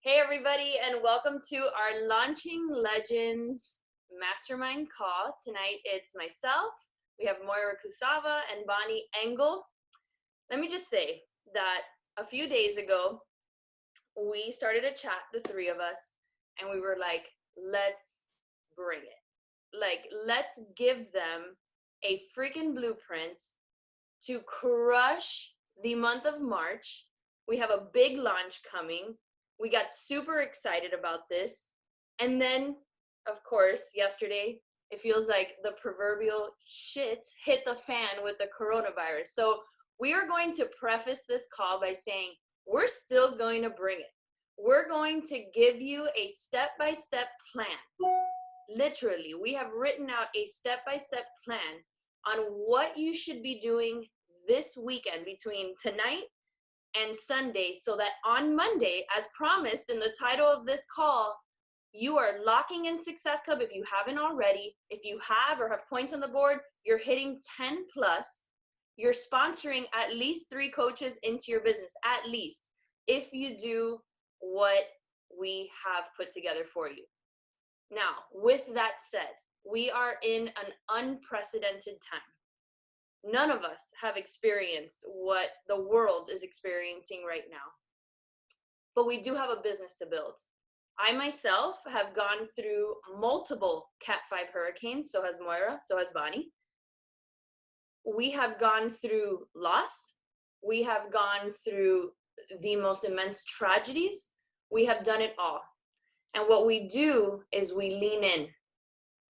Hey everybody, and welcome to our Launching Legends Mastermind call. Tonight it's myself, we have Moira Kusava and Bonnie Engel. Let me just say that a few days ago, we started a chat, the three of us, and we were like, let's bring it. Like, let's give them a freaking blueprint to crush the month of March. We have a big launch coming. We got super excited about this. And then, of course, yesterday, it feels like the proverbial shit hit the fan with the coronavirus. So we are going to preface this call by saying we're still going to bring it. We're going to give you a step-by-step plan. Literally, we have written out a step-by-step plan on what you should be doing this weekend between tonight and Sunday, so that on Monday, as promised in the title of this call, you are locking in Success Club if you haven't already. If you have or have points on the board, you're hitting 10 plus. You're sponsoring at least 3 coaches into your business, at least, if you do what we have put together for you. Now, with that said, we are in an unprecedented time. None of us have experienced what the world is experiencing right now. But we do have a business to build. I myself have gone through multiple Cat 5 hurricanes, so has Moira, so has Bonnie. We have gone through loss. We have gone through the most immense tragedies. We have done it all. And what we do is we lean in.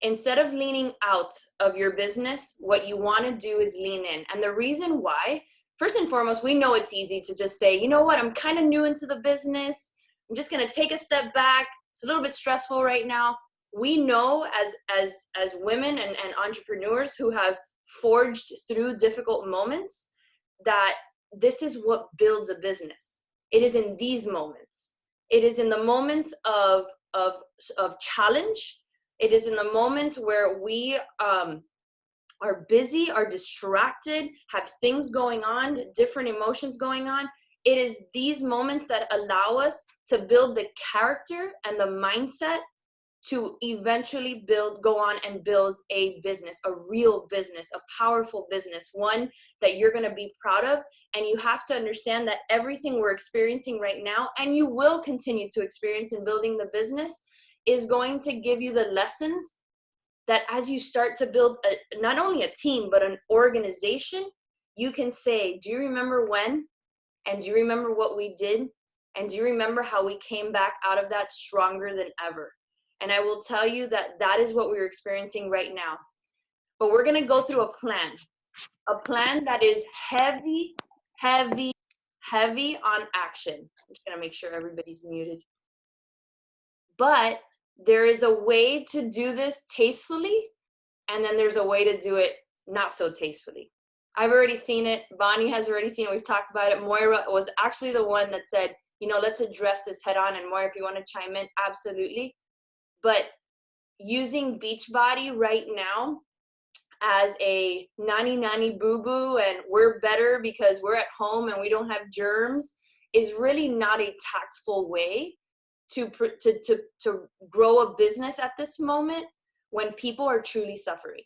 Instead of leaning out of your business, what you want to do is lean in. And the reason why, first and foremost, we know it's easy to just say, you know what, I'm kind of new into the business. I'm just going to take a step back. It's a little bit stressful right now. We know as women and entrepreneurs who have forged through difficult moments that this is what builds a business. It is in these moments. It is in the moments of challenge. It is in the moments where we are busy, are distracted, have things going on, different emotions going on. It is these moments that allow us to build the character and the mindset to eventually go on and build a business, a real business, a powerful business, one that you're going to be proud of. And you have to understand that everything we're experiencing right now, and you will continue to experience in building the business, is going to give you the lessons that as you start to build not only a team, but an organization, you can say, do you remember when? And do you remember what we did? And do you remember how we came back out of that stronger than ever? And I will tell you that that is what we're experiencing right now. But we're going to go through a plan that is heavy, heavy, heavy on action. I'm just going to make sure everybody's muted. But there is a way to do this tastefully, and then there's a way to do it not so tastefully. I've already seen it. Bonnie has already seen it. We've talked about it. Moira was actually the one that said, you know, let's address this head on. And Moira, if you want to chime in, absolutely. But using Beachbody right now as a nani boo-boo and we're better because we're at home and we don't have germs is really not a tactful way to grow a business at this moment when people are truly suffering,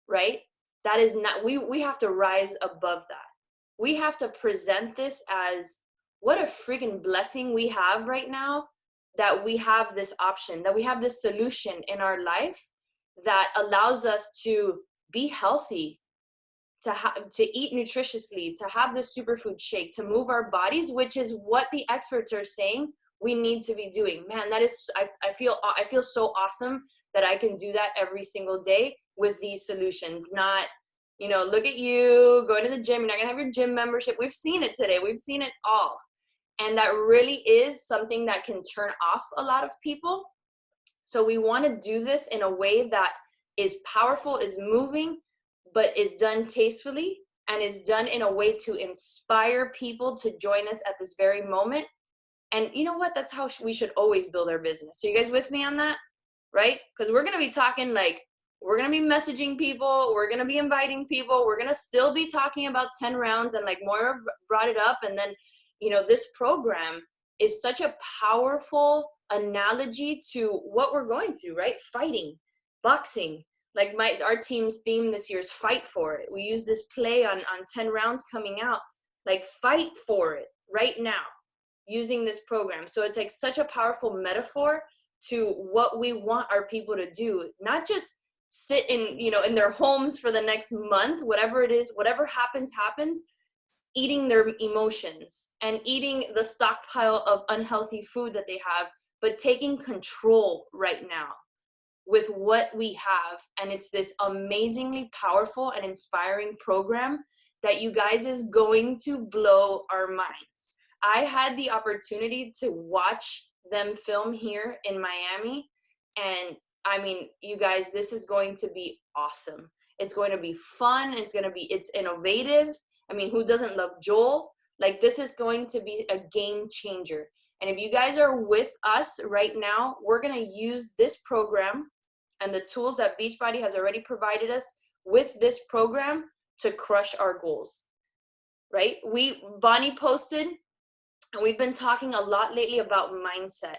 right? That is not, we have to rise above that. We have to present this as what a freaking blessing we have right now, that we have this option, that we have this solution in our life that allows us to be healthy, to eat nutritiously, to have this superfood shake, to move our bodies, which is what the experts are saying we need to be doing. Man, that is, I feel so awesome that I can do that every single day with these solutions. Not, you know, look at you going to the gym, you're not gonna have your gym membership. We've seen it today. We've seen it all. And that really is something that can turn off a lot of people. So we want to do this in a way that is powerful, is moving, but is done tastefully and is done in a way to inspire people to join us at this very moment. And you know what? That's how we should always build our business. So you guys with me on that? Right? Because we're going to be talking like, we're going to be messaging people. We're going to be inviting people. We're going to still be talking about 10 rounds. And like Moira brought it up. And then, you know, this program is such a powerful analogy to what we're going through, right? Fighting, boxing. Like our team's theme this year is fight for it. We use this play on 10 rounds coming out, like fight for it right now using this program. So it's like such a powerful metaphor to what we want our people to do, not just sit in their homes for the next month, whatever it is, whatever happens, eating their emotions and eating the stockpile of unhealthy food that they have, but taking control right now with what we have. And it's this amazingly powerful and inspiring program that you guys is going to blow our minds. I had the opportunity to watch them film here in Miami, and I mean, you guys, this is going to be awesome. It's going to be fun. It's innovative. I mean, who doesn't love Joel? Like, this is going to be a game changer. And if you guys are with us right now, we're going to use this program and the tools that Beachbody has already provided us with this program to crush our goals, right? Bonnie posted, and we've been talking a lot lately about mindset.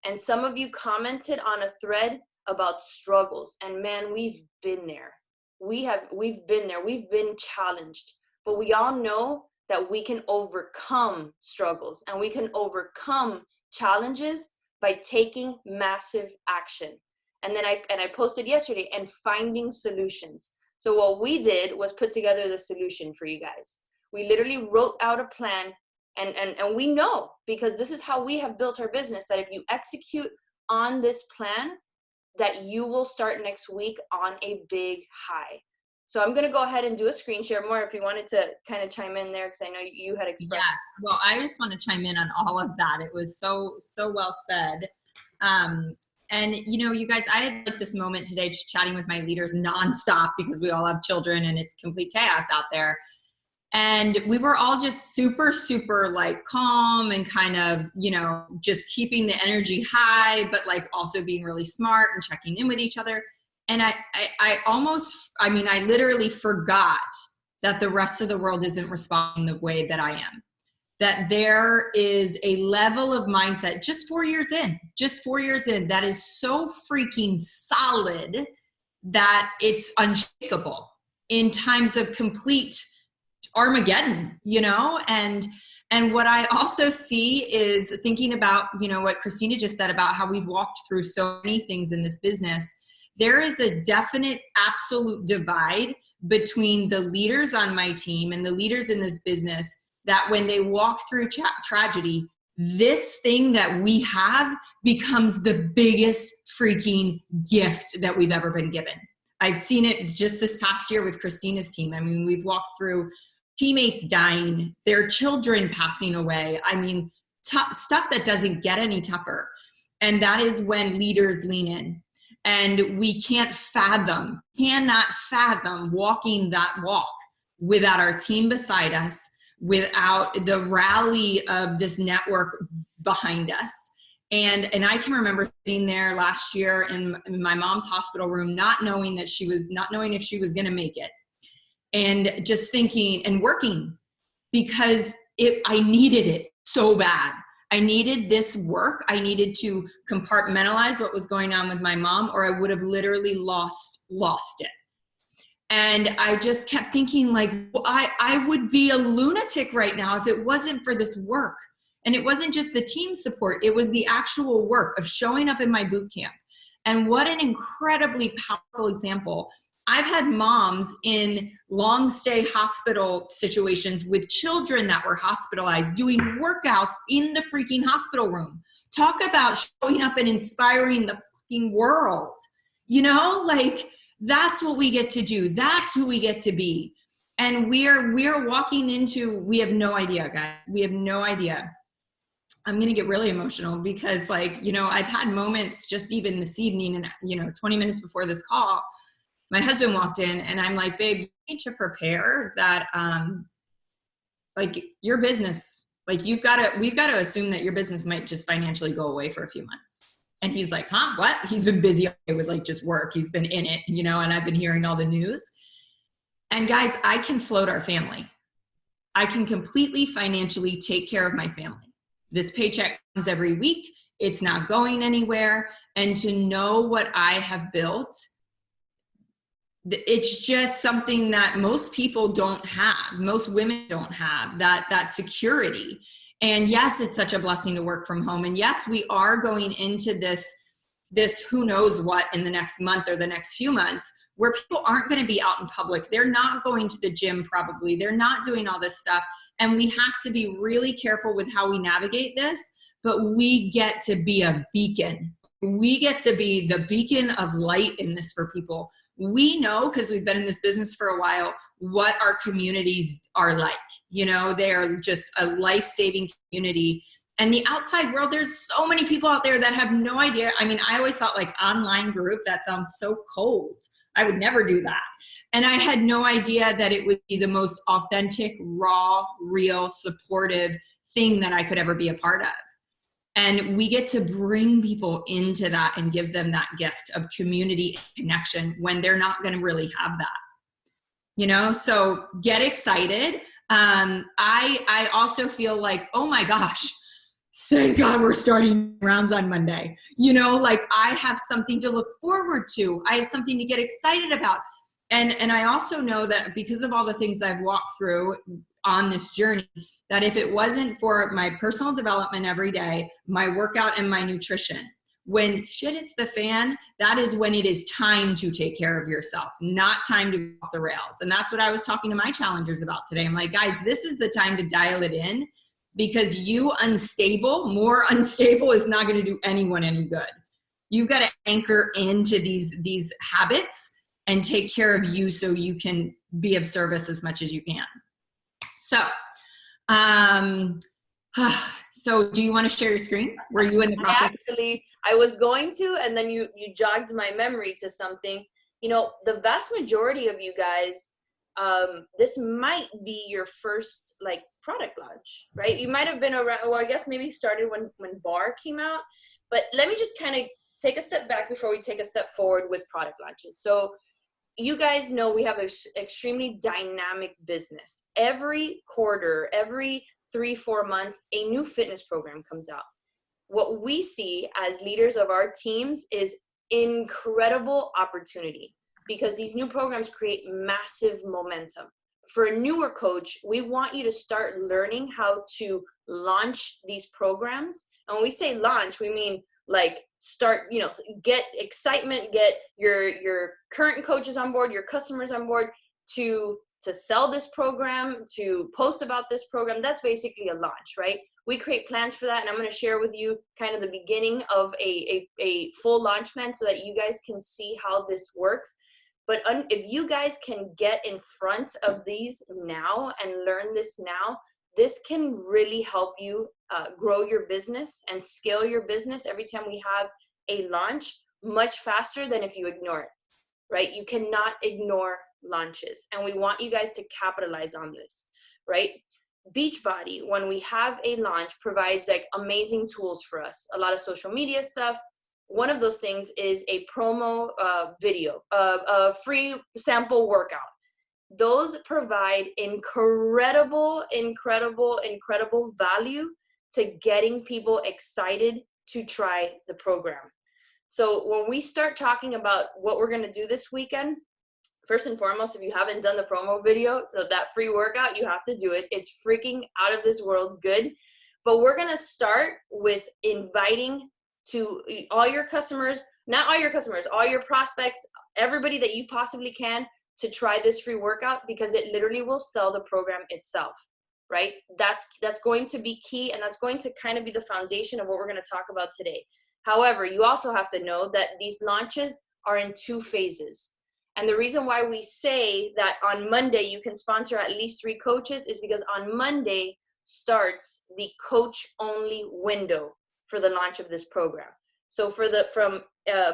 And some of you commented on a thread about struggles. And man, we've been there. We've been there. We've been challenged. But we all know that we can overcome struggles and we can overcome challenges by taking massive action. And then I posted yesterday, and finding solutions. So what we did was put together the solution for you guys. We literally wrote out a plan, and we know, because this is how we have built our business, that if you execute on this plan, that you will start next week on a big high. So I'm going to go ahead and do a screen share. More if you wanted to kind of chime in there, because I know you had expressed. Yes. Well, I just want to chime in on all of that. It was so well said. And you guys, I had like this moment today just chatting with my leaders nonstop, because we all have children and it's complete chaos out there. And we were all just super, super like calm and kind of, just keeping the energy high, but like also being really smart and checking in with each other. And I literally forgot that the rest of the world isn't responding the way that I am. That there is a level of mindset just 4 years in, that is so freaking solid that it's unshakable in times of complete Armageddon, and what I also see is thinking about, what Christina just said about how we've walked through so many things in this business. There is a definite absolute divide between the leaders on my team and the leaders in this business, that when they walk through tragedy, this thing that we have becomes the biggest freaking gift that we've ever been given. I've seen it just this past year with Christina's team. I mean, we've walked through teammates dying, their children passing away. I mean, stuff that doesn't get any tougher. And that is when leaders lean in. And we cannot fathom walking that walk without our team beside us, without the rally of this network behind us. And I can remember sitting there last year in my mom's hospital room, not knowing if she was going to make it. And just thinking and working, because I needed it so bad. I needed this work. I needed to compartmentalize what was going on with my mom, or I would have literally lost it. And I just kept thinking, like, I would be a lunatic right now if it wasn't for this work. And it wasn't just the team support. It was the actual work of showing up in my boot camp. And what an incredibly powerful example. I've had moms in long stay hospital situations with children that were hospitalized doing workouts in the freaking hospital room. Talk about showing up and inspiring the fucking world. Like, that's what we get to do. That's who we get to be. And we're walking into, we have no idea, guys. We have no idea. I'm going to get really emotional because I've had moments just even this evening and, 20 minutes before this call, my husband walked in and I'm like, babe, you need to prepare that, your business, we've got to assume that your business might just financially go away for a few months. And he's like, huh, what? He's been busy with just work. He's been in it, and I've been hearing all the news. And guys, I can float our family. I can completely financially take care of my family. This paycheck comes every week. It's not going anywhere. And to know what I have built, it's just something that most people don't have. Most women don't have that security. And yes, it's such a blessing to work from home. And yes, we are going into this who knows what in the next month or the next few months, where people aren't going to be out in public. They're not going to the gym probably. They're not doing all this stuff. And we have to be really careful with how we navigate this, but we get to be a beacon. We get to be the beacon of light in this for people. We know, because we've been in this business for a while, what our communities are like. You know, they are just a life-saving community. And the outside world, there's so many people out there that have no idea. I mean, I always thought like online group, that sounds so cold. I would never do that. And I had no idea that it would be the most authentic, raw, real, supportive thing that I could ever be a part of. And we get to bring people into that and give them that gift of community connection when they're not going to really have that. You know, so get excited. I also feel like, oh my gosh, thank God we're starting rounds on Monday. You know, like I have something to look forward to. I have something to get excited about. And I also know that because of all the things I've walked through on this journey, that if it wasn't for my personal development every day, my workout and my nutrition, when shit hits the fan, that is when it is time to take care of yourself, not time to go off the rails. And that's what I was talking to my challengers about today. I'm like, guys, this is the time to dial it in, because more unstable is not going to do anyone any good. You've got to anchor into these habits and take care of you so you can be of service as much as you can. So, so do you want to share your screen? Were you in the process? I was going to, and then you jogged my memory to something. You know, the vast majority of you guys, this might be your first like product launch, right? You might have been around, well, I guess maybe started when Bar came out, but let me just kind of take a step back before we take a step forward with product launches. So you guys know we have an extremely dynamic business. Every quarter, every 3-4 months, a new fitness program comes out. What we see as leaders of our teams is incredible opportunity, because these new programs create massive momentum. For a newer coach, we want you to start learning how to launch these programs. And when we say launch, we mean like start, you know, get excitement, get your current coaches on board, your customers on board to sell this program, to post about this program. That's basically a launch, right? We create plans for that, and I'm going to share with you kind of the beginning of a full launch plan so that you guys can see how this works. But if you guys can get in front of these now and learn this now, this can really help you grow your business and scale your business every time we have a launch much faster than if you ignore it, right? You cannot ignore launches, and we want you guys to capitalize on this, right? Beachbody, when we have a launch, provides like amazing tools for us. A lot of social media stuff. One of those things is a promo video, a free sample workout. Those provide incredible value to getting people excited to try the program. So when we start talking about what we're going to do this weekend, first and foremost, if you haven't done the promo video, that free workout, you have to do it. It's freaking out of this world good. But we're going to start with inviting to all your customers, not all your customers, all your prospects, everybody that you possibly can, to try this free workout, because it literally will sell the program itself, right? That's going to be key, and that's going to kind of be the foundation of what we're going to talk about today. However, you also have to know that these launches are in 2 phases. And the reason why we say that on Monday you can sponsor at least 3 coaches is because on Monday starts the coach-only window for the launch of this program. So from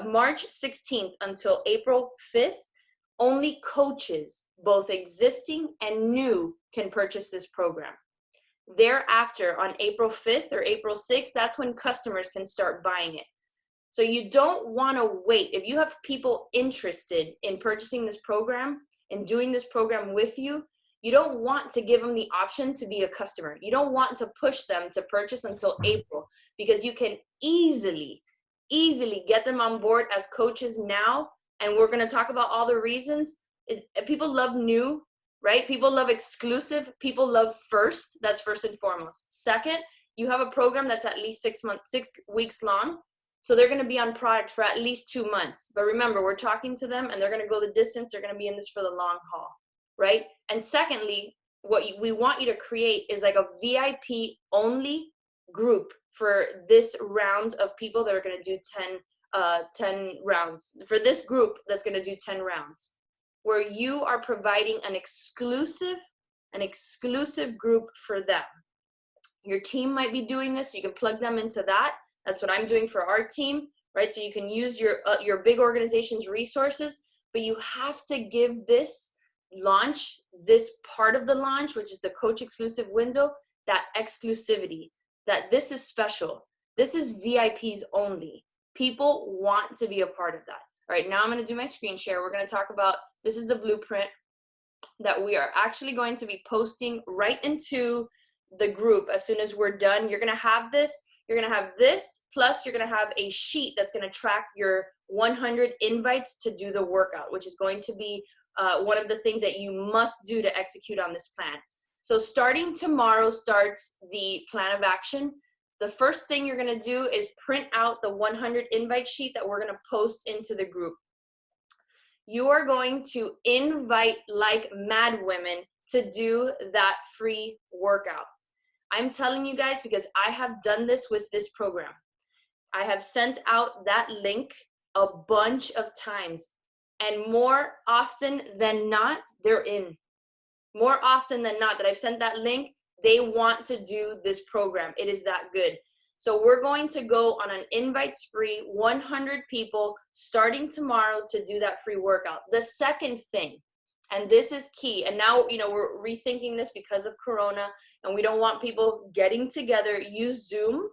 March 16th until April 5th, only coaches, both existing and new, can purchase this program. Thereafter, on April 5th or April 6th, that's when customers can start buying it. So you don't want to wait. If you have people interested in purchasing this program and doing this program with you, You don't want to give them the option to be a customer. You don't want to push them to purchase until April, because you can easily get them on board as coaches now. And we're going to talk about all the reasons. People love new, right? People love exclusive. People love first. That's first and foremost. Second, you have a program that's at least 6 weeks long. So they're going to be on product for at least 2 months. But remember, we're talking to them and they're going to go the distance. They're going to be in this for the long haul, right? And secondly, what we want you to create is like a VIP only group for this round of people that are going to do 10 rounds. For this group that's going to do 10 rounds, where you are providing an exclusive group for them. Your team might be doing this. You can plug them into that. That's what I'm doing for our team, right? So you can use your big organization's resources, but you have to give this launch, this part of the launch, which is the coach exclusive window, that exclusivity, that this is special. This is VIPs only. People want to be a part of that. All right, now I'm going to do my screen share. We're going to talk about, this is the blueprint that we are actually going to be posting right into the group as soon as we're done. You're going to have this. You're going to have this, plus you're going to have a sheet that's going to track your 100 invites to do the workout, which is going to be one of the things that you must do to execute on this plan. So starting tomorrow starts the plan of action. The first thing you're going to do is print out the 100 invite sheet that we're going to post into the group. You are going to invite like mad women to do that free workout. I'm telling you guys, because I have done this with this program. I have sent out that link a bunch of times, and more often than not, they're in. More often than not that I've sent that link, they want to do this program. It is that good. So we're going to go on an invite spree, 100 people starting tomorrow to do that free workout. The second thing, and this is key, and now, we're rethinking this because of Corona, and we don't want people getting together. Use Zoom,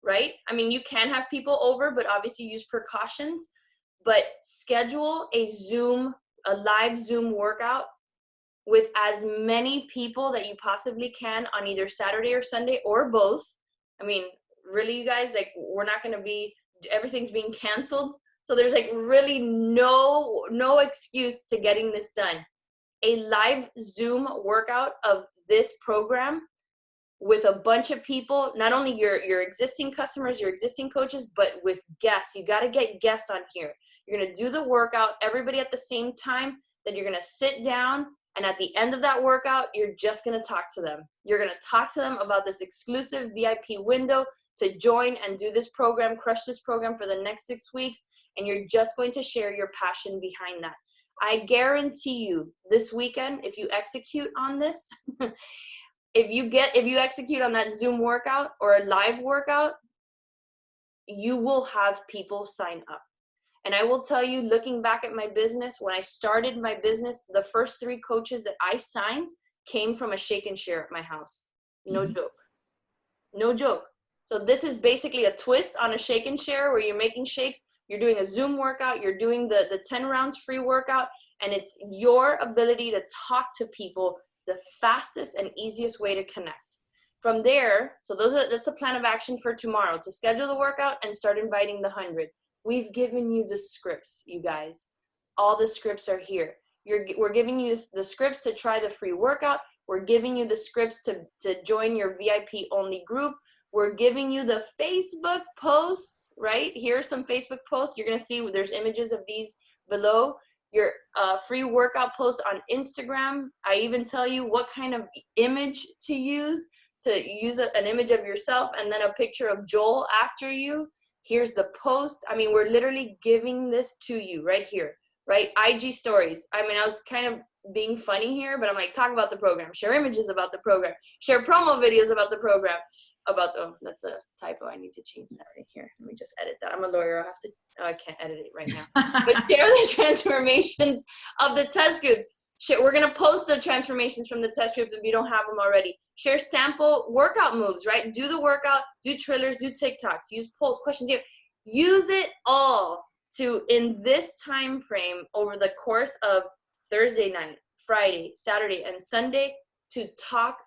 right? I mean, you can have people over, but obviously use precautions. But schedule a live Zoom workout with as many people that you possibly can on either Saturday or Sunday or both. I mean, really, you guys, like, we're not going to be, everything's being canceled. So there's like really no excuse to getting this done. A live Zoom workout of this program with a bunch of people, not only your existing customers, your existing coaches, but with guests. You got to get guests on here. You're going to do the workout, everybody at the same time, then you're going to sit down, and at the end of that workout, you're just going to talk to them. You're going to talk to them about this exclusive VIP window to join and do this program, crush this program for the next 6 weeks, and you're just going to share your passion behind that. I guarantee you this weekend, if you execute on this, if you execute on that Zoom workout or a live workout, you will have people sign up. And I will tell you, looking back at my business, when I started my business, the first 3 coaches that I signed came from a shake and share at my house. No joke. No joke. So this is basically a twist on a shake and share where you're making shakes. You're doing a Zoom workout, you're doing the 10 rounds free workout, and it's your ability to talk to people. It's the fastest and easiest way to connect. From there, so that's the plan of action for tomorrow, to schedule the workout and start inviting the 100. We've given you the scripts, you guys. All the scripts are here. We're giving you the scripts to try the free workout. We're giving you the scripts to join your VIP only group. We're giving you the Facebook posts, right? Here are some Facebook posts. You're going to see there's images of these below. Your free workout post on Instagram. I even tell you what kind of image to use an image of yourself and then a picture of Joel after you. Here's the post. I mean, we're literally giving this to you right here, right? IG stories. I mean, I was kind of being funny here, but I'm like, talk about the program, share images about the program, share promo videos about the program. Oh, that's a typo. I need to change that right here. Let me just edit that. I'm a lawyer. I can't edit it right now. But share the transformations of the test group. We're going to post the transformations from the test groups if you don't have them already. Share sample workout moves, right? Do the workout, do trailers, do TikToks, use polls, questions here. Use it all to, in this time frame over the course of Thursday night, Friday, Saturday, and Sunday, to talk,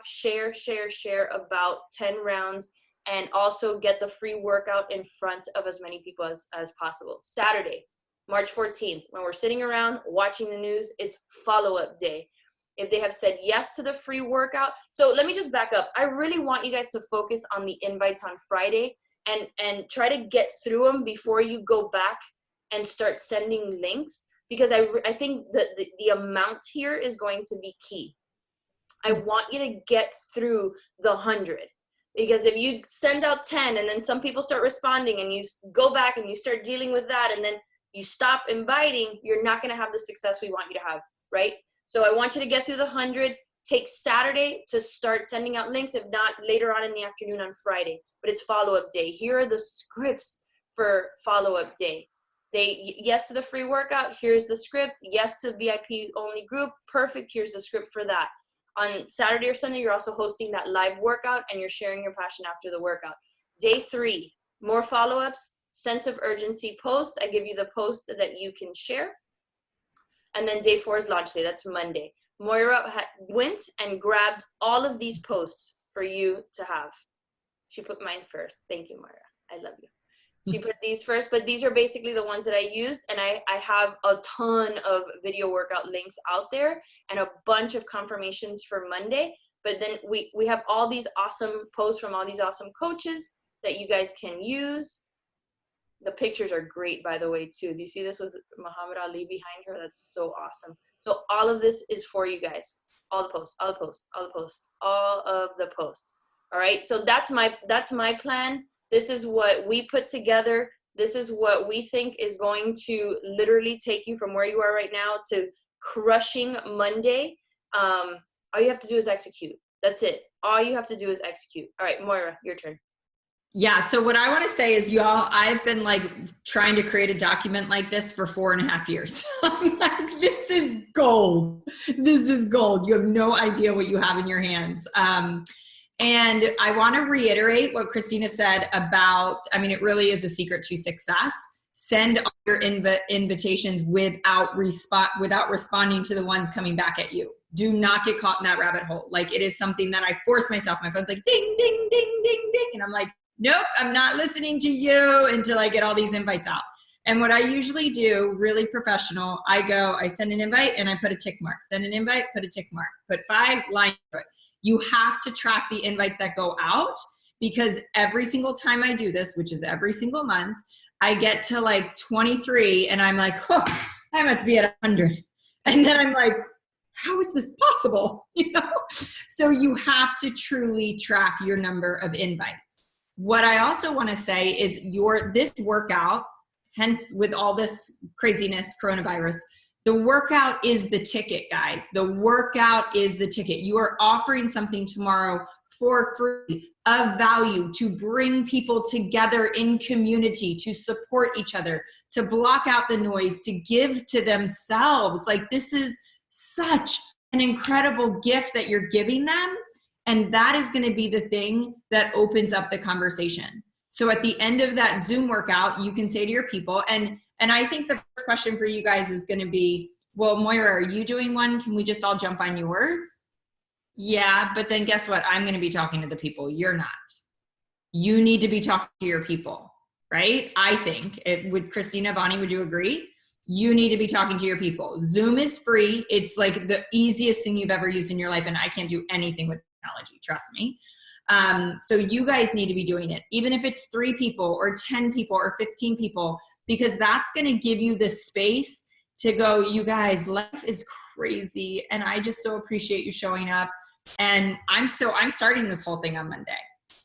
share about 10 rounds, and also get the free workout in front of as many people as possible. Saturday, March 14th, when we're sitting around watching the news, it's follow-up day. If they have said yes to the free workout. So let me just back up. I really want you guys to focus on the invites on Friday and try to get through them before you go back and start sending links, because I think that the amount here is going to be key. I want you to get through the 100, because if you send out 10 and then some people start responding and you go back and you start dealing with that and then you stop inviting, you're not going to have the success we want you to have, right? So I want you to get through the 100. Take Saturday to start sending out links, if not later on in the afternoon on Friday. But it's follow-up day. Here are the scripts for follow-up day. Yes to the free workout, here's the script. Yes to VIP only group, perfect, here's the script for that. On Saturday or Sunday, you're also hosting that live workout and you're sharing your passion after the workout. Day 3, more follow-ups, sense of urgency posts. I give you the post that you can share. And then day 4 is launch day, that's Monday. Moira went and grabbed all of these posts for you to have. She put mine first. Thank you, Moira. I love you. She put these first, but these are basically the ones that I used, and I have a ton of video workout links out there and a bunch of confirmations for Monday. But then we have all these awesome posts from all these awesome coaches that you guys can use. The pictures are great, by the way, too. Do you see this with Muhammad Ali behind her? That's so awesome. So all of this is for you guys. All the posts, all the posts, all the posts, all of the posts. All right, so that's my plan. This is what we put together. This is what we think is going to literally take you from where you are right now to crushing Monday. All you have to do is execute. That's it. All you have to do is execute. All right, Moira, your turn. Yeah. So what I want to say is, y'all, I've been like trying to create a document like this for 4.5 years. I'm like, this is gold. This is gold. You have no idea what you have in your hands. And I want to reiterate what Christina said about, I mean, it really is a secret to success. Send all your invitations without responding to the ones coming back at you. Do not get caught in that rabbit hole. Like, it is something that I force myself. My phone's like, ding, ding, ding, ding, ding. And I'm like, nope, I'm not listening to you until I get all these invites out. And what I usually do, really professional, I send an invite and I put a tick mark. Send an invite, put a tick mark. Put 5, line through it. You have to track the invites that go out, because every single time I do this, which is every single month, I get to like 23 and I'm like, oh, I must be at 100. And then I'm like, how is this possible? You know? So you have to truly track your number of invites. What I also want to say is this workout, hence with all this craziness, coronavirus, the workout is the ticket, guys. The workout is the ticket. You are offering something tomorrow for free, of value, to bring people together in community, to support each other, to block out the noise, to give to themselves. Like, this is such an incredible gift that you're giving them. And that is going to be the thing that opens up the conversation. So at the end of that Zoom workout, you can say to your people, and I think the first question for you guys is going to be, well, Moira, are you doing one? Can we just all jump on yours? Yeah, but then guess what? I'm going to be talking to the people. You're not. You need to be talking to your people, right? I think. Would Christina, Bonnie, would you agree? You need to be talking to your people. Zoom is free. It's like the easiest thing you've ever used in your life, and I can't do anything with technology, trust me. So you guys need to be doing it, even if it's 3 people or 10 people or 15 people, because that's going to give you the space to go, you guys, life is crazy. And I just so appreciate you showing up. And I'm starting this whole thing on Monday,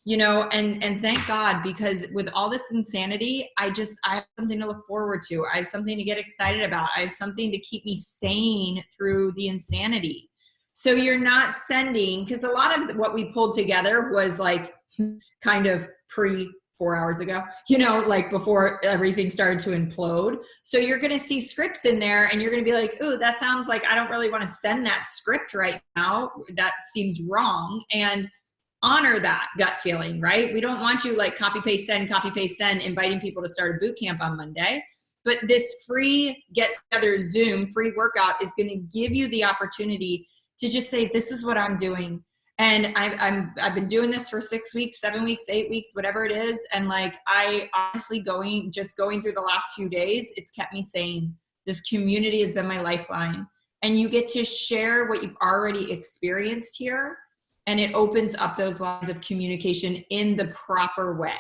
you know, and thank God, because with all this insanity, I have something to look forward to. I have something to get excited about. I have something to keep me sane through the insanity. So you're not sending, because a lot of what we pulled together was like kind of 4 hours ago, you know, like before everything started to implode. So you're going to see scripts in there and you're going to be like, ooh, that sounds like I don't really want to send that script right now. That seems wrong. And honor that gut feeling, right? We don't want you like copy, paste, send, inviting people to start a boot camp on Monday. But this free get together Zoom free workout is going to give you the opportunity to just say, this is what I'm doing. And I've been doing this for 6 weeks, 7 weeks, 8 weeks, whatever it is. And like, I honestly going through the last few days, it's kept me sane. This community has been my lifeline. And you get to share what you've already experienced here. And it opens up those lines of communication in the proper way,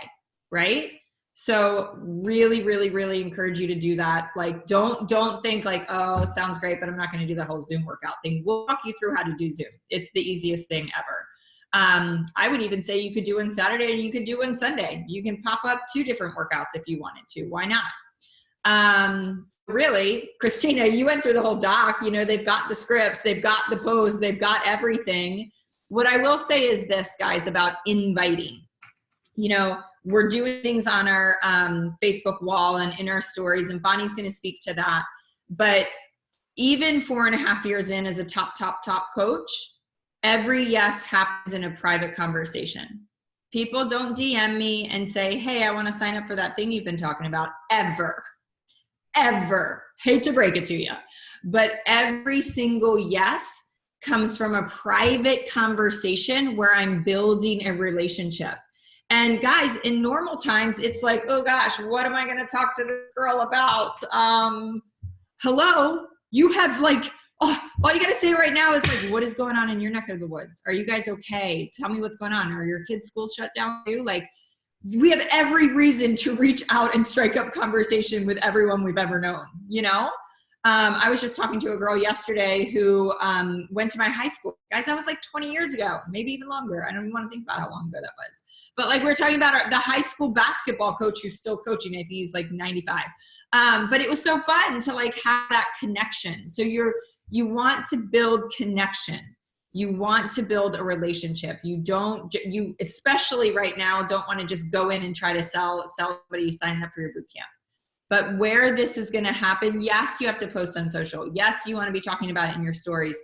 right? So really, really, really encourage you to do that. Like, don't think like, oh, it sounds great, but I'm not going to do the whole Zoom workout thing. We'll walk you through how to do Zoom. It's the easiest thing ever. I would even say you could do one Saturday and you could do one Sunday. You can pop up 2 different workouts if you wanted to. Why not? Really, Christina, you went through the whole doc. You know, they've got the scripts, they've got the pose, they've got everything. What I will say is this, guys, about inviting. You know, we're doing things on our Facebook wall and in our stories, and Bonnie's going to speak to that. But even 4.5 years in as a top coach, every yes happens in a private conversation. People don't DM me and say, hey, I want to sign up for that thing you've been talking about, ever. Hate to break it to you. But every single yes comes from a private conversation where I'm building a relationship. And guys, in normal times, it's like, oh gosh, what am I going to talk to this girl about? Hello, you have like, oh, all you got to say right now is like, what is going on in your neck of the woods? Are you guys okay? Tell me what's going on. Are your kids' schools shut down too? Like, we have every reason to reach out and strike up conversation with everyone we've ever known, you know? I was just talking to a girl yesterday who went to my high school. Guys, that was like 20 years ago, maybe even longer. I don't even want to think about how long ago that was. But like, we're talking about the high school basketball coach who's still coaching. I think he's like 95. But it was so fun to like have that connection. So you want to build connection. You want to build a relationship. You especially right now, don't want to just go in and try to sell somebody signing up for your boot camp. But where this is going to happen, yes, you have to post on social. Yes, you want to be talking about it in your stories,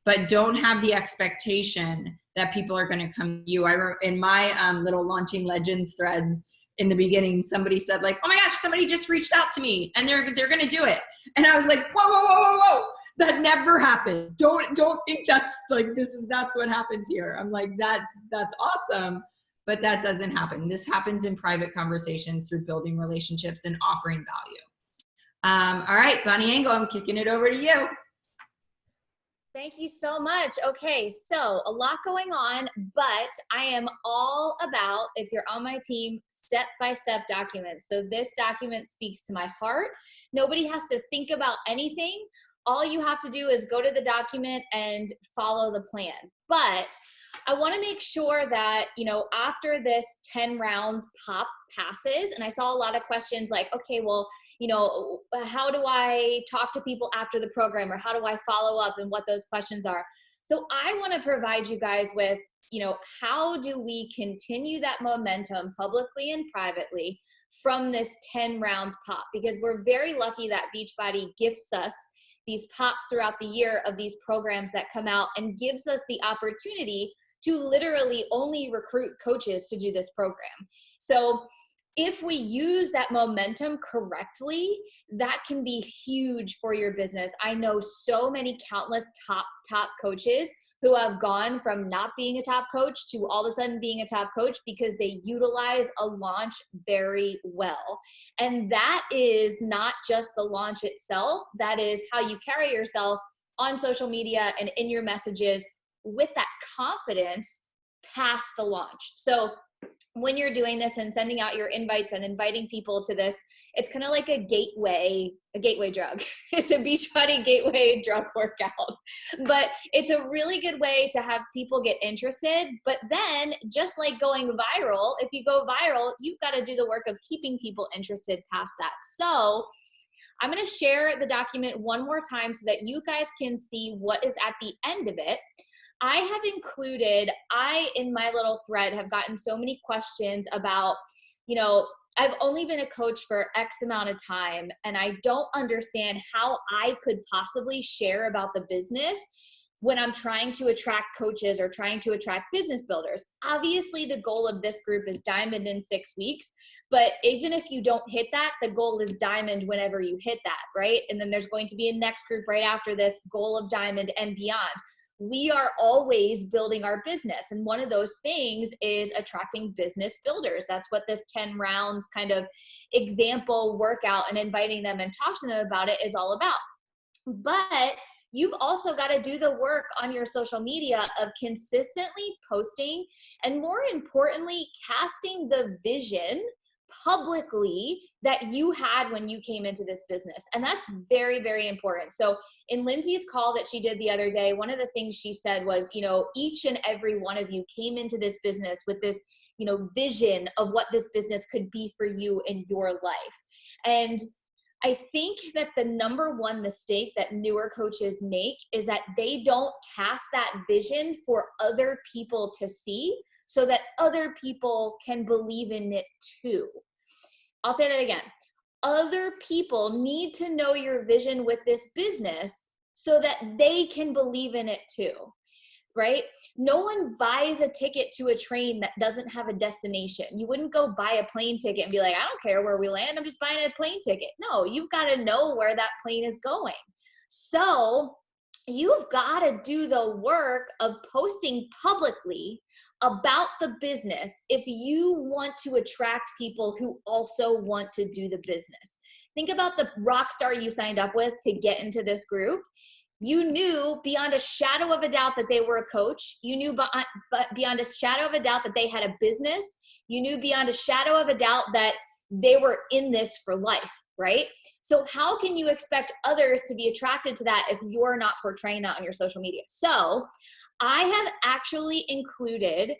but don't have the expectation that people are going to come to you. In my little Launching Legends thread in the beginning, somebody said like, oh my gosh, somebody just reached out to me and they're going to do it. And I was like, whoa. That never happens. Don't think that's like, that's what happens here. I'm like, that's awesome. But that doesn't happen. This happens in private conversations through building relationships and offering value. All right, Bonnie Engel, I'm kicking it over to you. Thank you so much. Okay, so a lot going on, but I am all about, if you're on my team, step-by-step documents. So this document speaks to my heart. Nobody has to think about anything. All you have to do is go to the document and follow the plan. But I want to make sure that, you know, after this 10 rounds pop passes, and I saw a lot of questions like, okay, well, you know, how do I talk to people after the program, or how do I follow up, and what those questions are. So I want to provide you guys with, you know, how do we continue that momentum publicly and privately from this 10 rounds pop? Because we're very lucky that Beachbody gifts us these pops throughout the year of these programs that come out and gives us the opportunity to literally only recruit coaches to do this program. So if we use that momentum correctly, that can be huge for your business. I know so many countless top coaches who have gone from not being a top coach to all of a sudden being a top coach because they utilize a launch very well. And that is not just the launch itself, that is how you carry yourself on social media and in your messages with that confidence past the launch. So when you're doing this and sending out your invites and inviting people to this, it's kind of like a gateway drug. It's a Beachbody gateway drug workout. But it's a really good way to have people get interested. But then, just like going viral, if you go viral, you've got to do the work of keeping people interested past that. So I'm going to share the document one more time so that you guys can see what is at the end of it. I have included, in my little thread, have gotten so many questions about, you know, I've only been a coach for X amount of time, and I don't understand how I could possibly share about the business when I'm trying to attract coaches or trying to attract business builders. Obviously, the goal of this group is diamond in 6 weeks, but even if you don't hit that, the goal is diamond whenever you hit that, right? And then there's going to be a next group right after this, goal of diamond and beyond. we are always building our business. And one of those things is attracting business builders. That's what this 10 rounds kind of example workout and inviting them and talk to them about it is all about. But you've also got to do the work on your social media of consistently posting and, more importantly, casting the vision publicly that you had when you came into this business. And that's very, very important. So in Lindsay's call that she did the other day, one of the things she said was, each and every one of you came into this business with this, vision of what this business could be for you in your life. And I think that the number one mistake that newer coaches make is that they don't cast that vision for other people to see so that other people can believe in it too. I'll say that again. Other people need to know your vision with this business so that they can believe in it too, right? No one buys a ticket to a train that doesn't have a destination. You wouldn't go buy a plane ticket and be like, I don't care where we land, I'm just buying a plane ticket. No, you've got to know where that plane is going. So you've got to do the work of posting publicly about the business if you want to attract people who also want to do the business. Think about the rock star you signed up with to get into this group. You knew beyond a shadow of a doubt that they were a coach. You knew beyond a shadow of a doubt that they had a business. You knew beyond a shadow of a doubt that they were in this for life, right? So how can you expect others to be attracted to that if you're not portraying that on your social media? So I have actually included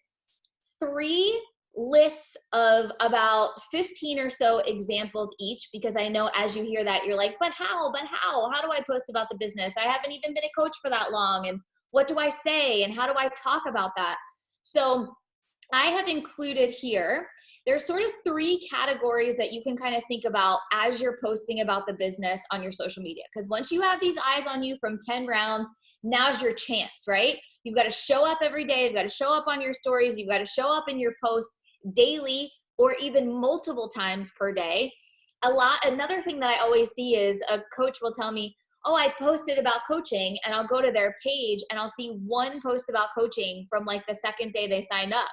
3 lists of about 15 or so examples each, because I know as you hear that, you're like, but how do I post about the business? I haven't even been a coach for that long. And what do I say? And how do I talk about that? So I have included here, there's sort of 3 categories that you can kind of think about as you're posting about the business on your social media. Because once you have these eyes on you from 10 rounds, now's your chance, right? You've got to show up every day. You've got to show up on your stories. You've got to show up in your posts daily or even multiple times per day. Another thing that I always see is a coach will tell me, oh, I posted about coaching, and I'll go to their page and I'll see 1 post about coaching from like the second day they signed up.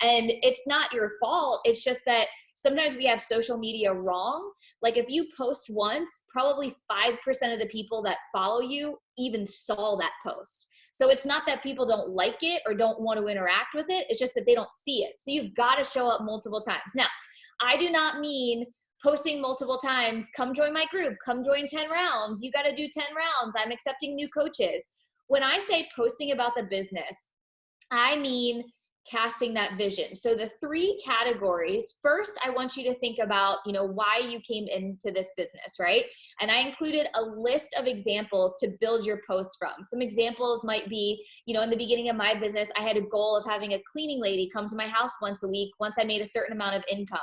And it's not your fault. It's just that sometimes we have social media wrong. Like if you post once, probably 5% of the people that follow you even saw that post. So it's not that people don't like it or don't want to interact with it. It's just that they don't see it. So you've got to show up multiple times. Now, I do not mean posting multiple times, come join my group, come join 10 rounds. You got to do 10 rounds. I'm accepting new coaches. When I say posting about the business, I mean casting that vision. So the 3 categories, first, I want you to think about, why you came into this business, right? And I included a list of examples to build your post from. Some examples might be, in the beginning of my business, I had a goal of having a cleaning lady come to my house once a week, once I made a certain amount of income.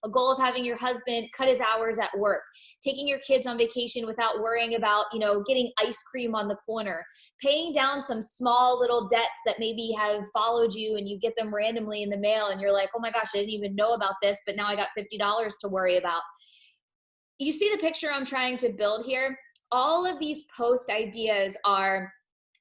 A goal of having your husband cut his hours at work, taking your kids on vacation without worrying about, getting ice cream on the corner, paying down some small little debts that maybe have followed you and you get them randomly in the mail and you're like, oh my gosh, I didn't even know about this, but now I got $50 to worry about. You see the picture I'm trying to build here? All of these post ideas are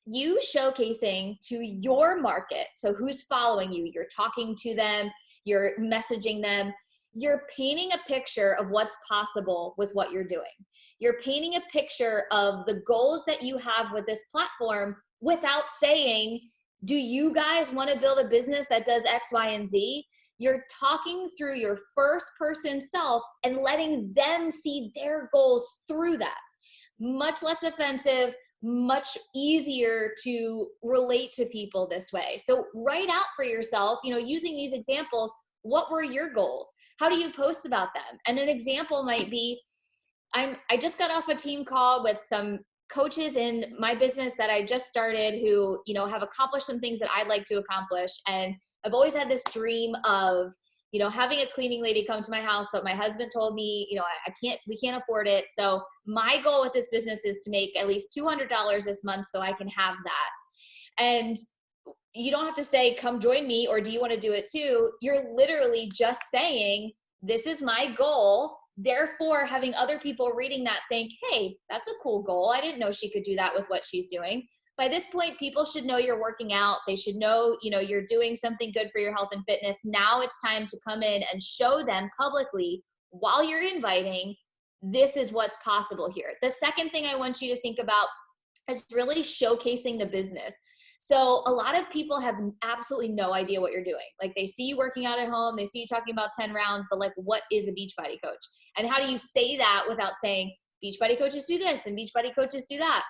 you showcasing to your market. So who's following you? You're talking to them, you're messaging them. You're painting a picture of what's possible with what you're doing. You're painting a picture of the goals that you have with this platform without saying, do you guys want to build a business that does X, Y, and Z? You're talking through your first person self and letting them see their goals through that. Much less offensive, much easier to relate to people this way. So write out for yourself, using these examples, what were your goals? How do you post about them? And an example might be, I just got off a team call with some coaches in my business that I just started who, have accomplished some things that I'd like to accomplish. And I've always had this dream of, having a cleaning lady come to my house, but my husband told me, we can't afford it. So my goal with this business is to make at least $200 this month so I can have that. And you don't have to say, come join me, or do you want to do it too? You're literally just saying, this is my goal. Therefore, having other people reading that think, hey, that's a cool goal. I didn't know she could do that with what she's doing. by this point, people should know you're working out. They should know, you're doing something good for your health and fitness. Now it's time to come in and show them publicly while you're inviting, this is what's possible here. The second thing I want you to think about is really showcasing the business. So a lot of people have absolutely no idea what you're doing. Like they see you working out at home, they see you talking about 10 rounds, but like, what is a Beachbody coach? And how do you say that without saying Beachbody coaches do this and Beachbody coaches do that?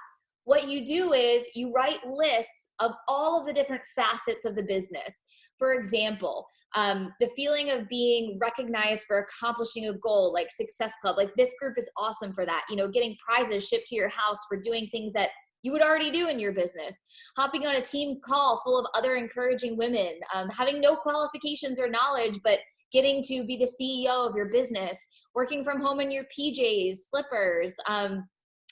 What you do is you write lists of all of the different facets of the business. For example, the feeling of being recognized for accomplishing a goal, like Success Club, like this group is awesome for that. Getting prizes shipped to your house for doing things that you would already do in your business, hopping on a team call full of other encouraging women, having no qualifications or knowledge, but getting to be the CEO of your business, working from home in your PJs, slippers,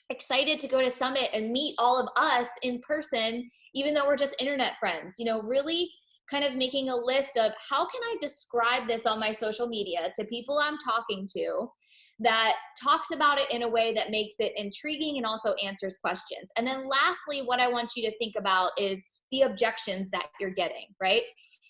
excited to go to Summit and meet all of us in person, even though we're just internet friends, really kind of making a list of how can I describe this on my social media to people I'm talking to that talks about it in a way that makes it intriguing and also answers questions. And then lastly, what I want you to think about is the objections that you're getting, right?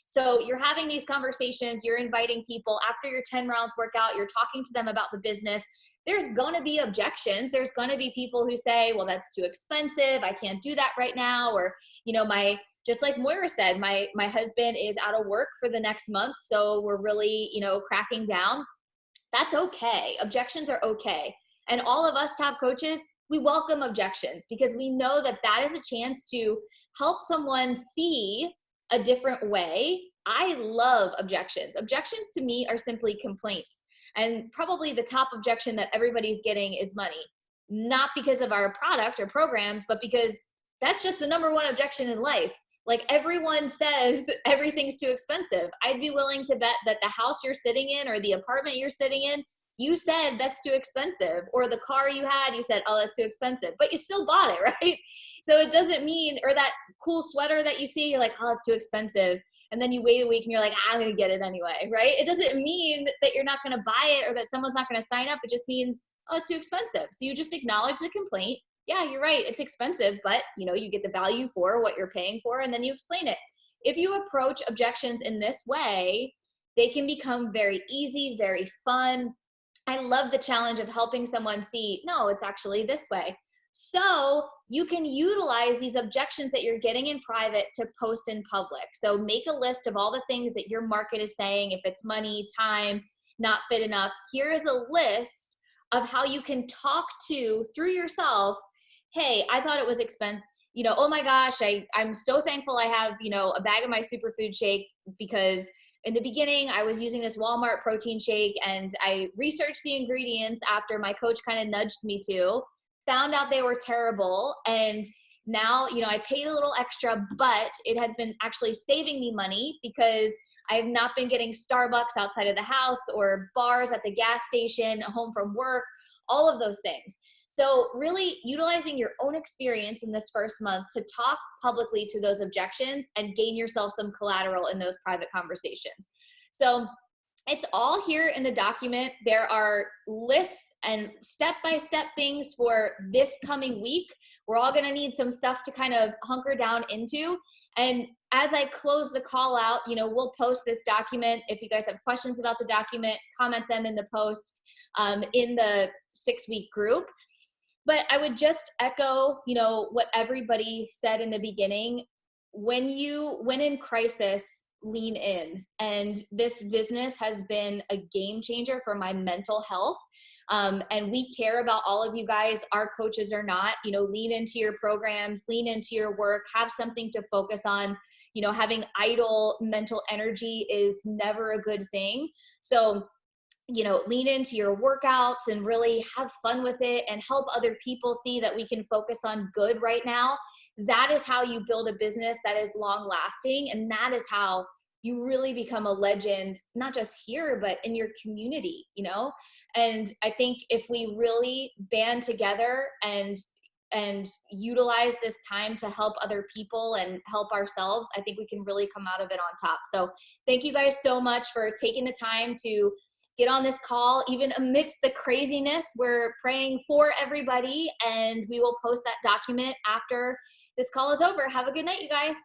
So you're having these conversations, you're inviting people after your 10 rounds workout, you're talking to them about the business. There's going to be objections. There's going to be people who say, well, that's too expensive. I can't do that right now. Or, just like Moira said, my husband is out of work for the next month. So we're really, cracking down. That's okay. Objections are okay. And all of us top coaches, we welcome objections because we know that that is a chance to help someone see a different way. I love objections. Objections to me are simply complaints. And probably the top objection that everybody's getting is money, not because of our product or programs, but because that's just the number one objection in life. Like everyone says everything's too expensive. I'd be willing to bet that the house you're sitting in or the apartment you're sitting in, you said that's too expensive, or the car you had, you said, oh, that's too expensive, but you still bought it, right? So it doesn't mean, or that cool sweater that you see, you're like, oh, it's too expensive. And then you wait a week and you're like, I'm going to get it anyway, right? It doesn't mean that you're not going to buy it or that someone's not going to sign up. It just means, oh, it's too expensive. So you just acknowledge the complaint. Yeah, you're right. It's expensive, but you get the value for what you're paying for, and then you explain it. If you approach objections in this way, they can become very easy, very fun. I love the challenge of helping someone see, no, it's actually this way. So you can utilize these objections that you're getting in private to post in public. So make a list of all the things that your market is saying. If it's money, time, not fit enough, here is a list of how you can talk to through yourself. Hey, I thought it was expensive. Oh my gosh, I'm so thankful I have, a bag of my superfood shake because in the beginning, I was using this Walmart protein shake and I researched the ingredients after my coach kind of nudged me to, found out they were terrible. And now, I paid a little extra, but it has been actually saving me money because I have not been getting Starbucks outside of the house or bars at the gas station, home from work, all of those things. So really utilizing your own experience in this first month to talk publicly to those objections and gain yourself some collateral in those private conversations. So it's all here in the document. There are lists and step-by-step things for this coming week. We're all gonna need some stuff to kind of hunker down into. And as I close the call out, we'll post this document. If you guys have questions about the document, comment them in the post in the 6-week group. But I would just echo, what everybody said in the beginning. When in crisis, lean in. And this business has been a game changer for my mental health. And we care about all of you guys, our coaches or not, lean into your programs, lean into your work, have something to focus on. Having idle mental energy is never a good thing. So, lean into your workouts and really have fun with it and help other people see that we can focus on good right now. That is how you build a business that is long lasting. And that is how you really become a legend, not just here, but in your community, And I think if we really band together and and utilize this time to help other people and help ourselves, I think we can really come out of it on top. So thank you guys so much for taking the time to get on this call, even amidst the craziness. We're praying for everybody, and we will post that document after this call is over. Have a good night, you guys.